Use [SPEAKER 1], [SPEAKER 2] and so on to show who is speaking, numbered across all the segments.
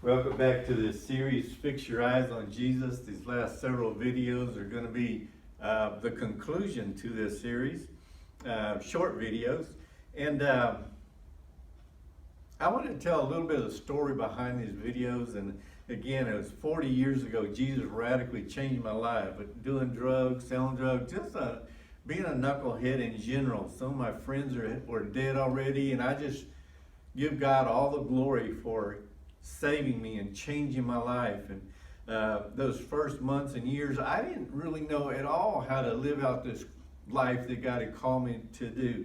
[SPEAKER 1] Welcome back to this series, Fix Your Eyes on Jesus. These last several videos are going to be the conclusion to this series, short videos. And I wanted to tell a little bit of the story behind these videos. And again, it was 40 years ago, Jesus radically changed my life. But doing drugs, selling drugs, just being a knucklehead in general. Some of my friends were dead already, and I just give God all the glory for saving me and changing my life. And those first months and years, I didn't really know at all how to live out this life that God had called me to do.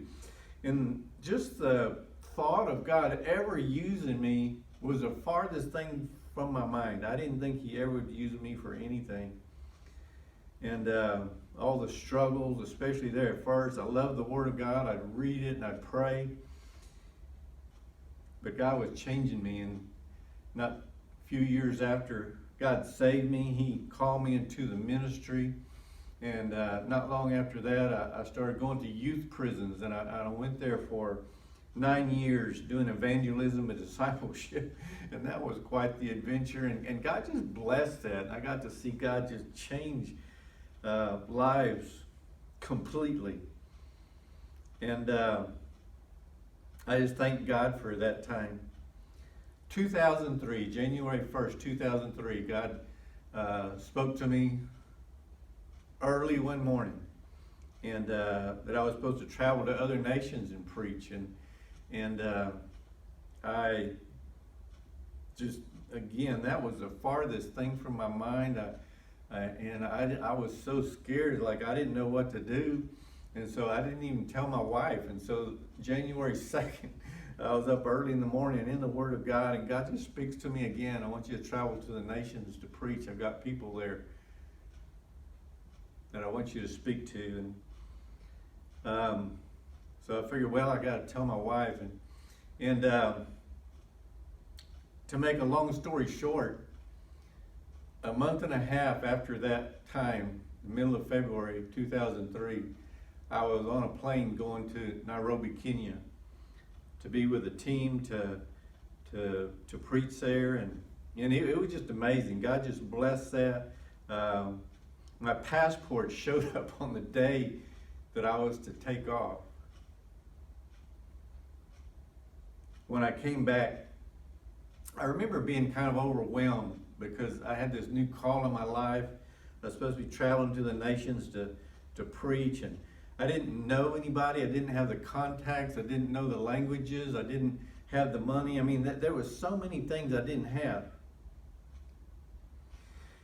[SPEAKER 1] And just the thought of God ever using me was the farthest thing from my mind. I didn't think He ever would use me for anything. And all the struggles, especially there at first, I loved the Word of God. I'd read it and I'd pray. But God was changing me, and not a few years after God saved me, He called me into the ministry. And not long after that, I started going to youth prisons, and I went there for 9 years doing evangelism and discipleship, and that was quite the adventure. And God just blessed that. I got to see God just change lives completely. And I just thank God for that time. 2003, January 1st, 2003, God spoke to me early one morning, and that I was supposed to travel to other nations and preach. And I just, again, that was the farthest thing from my mind. I was so scared, like I didn't know what to do. And so I didn't even tell my wife. And so January 2nd, I was up early in the morning in the Word of God, and God just speaks to me again. I want you to travel to the nations to preach. I've got people there that I want you to speak to. And so I figured, well, I got to tell my wife. And to make a long story short, a month and a half after that time, the middle of February 2003, I was on a plane going to Nairobi, Kenya, to be with a team to preach there, and it was just amazing. God just blessed that. My passport showed up on the day that I was to take off. When I came back, I remember being kind of overwhelmed because I had this new call in my life. I was supposed to be traveling to the nations to preach, and I didn't know anybody. I didn't have the contacts. I didn't know the languages. I didn't have the money. I mean, there was so many things I didn't have.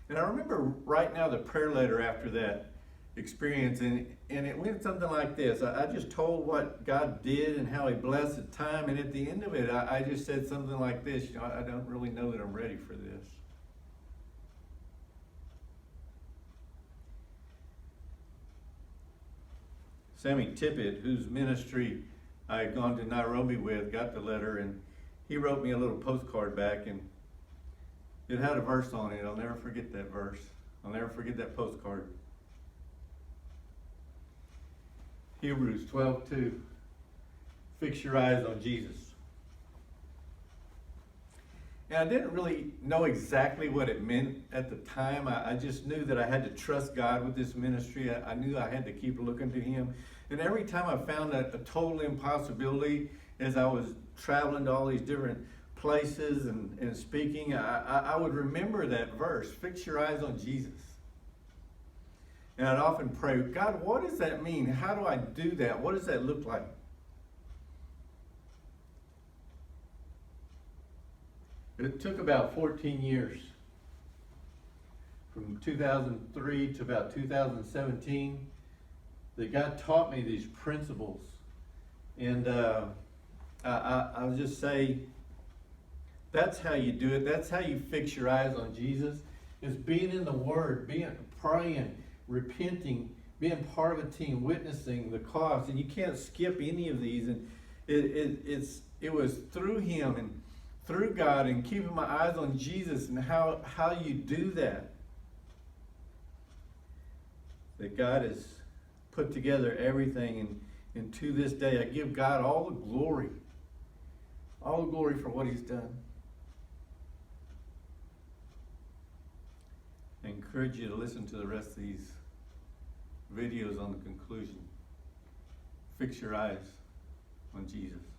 [SPEAKER 1] And I remember right now the prayer letter after that experience, and it went something like this. I just told what God did and how He blessed the time, and at the end of it, I just said something like this, I don't really know that I'm ready for this. Sammy Tippett, whose ministry I had gone to Nairobi with, got the letter, and he wrote me a little postcard back, and it had a verse on it. I'll never forget that verse. I'll never forget that postcard. Hebrews 12:2. Fix your eyes on Jesus. And I didn't really know exactly what it meant at the time. I just knew that I had to trust God with this ministry. I knew I had to keep looking to Him. And every time I found a total impossibility as I was traveling to all these different places and speaking, I would remember that verse, fix your eyes on Jesus. And I'd often pray, God, what does that mean? How do I do that? What does that look like? It took about 14 years, from 2003 to about 2017, that God taught me these principles. And I'll just say, that's how you do it. That's how you fix your eyes on Jesus, is being in the Word, praying, repenting, being part of a team, witnessing the cause. And you can't skip any of these. And it was through Him and through God and keeping my eyes on Jesus and how you do that God has put together everything. And to this day, I give God all the glory for what He's done. encourage you to listen to the rest of these videos on the conclusion. Fix your eyes on Jesus.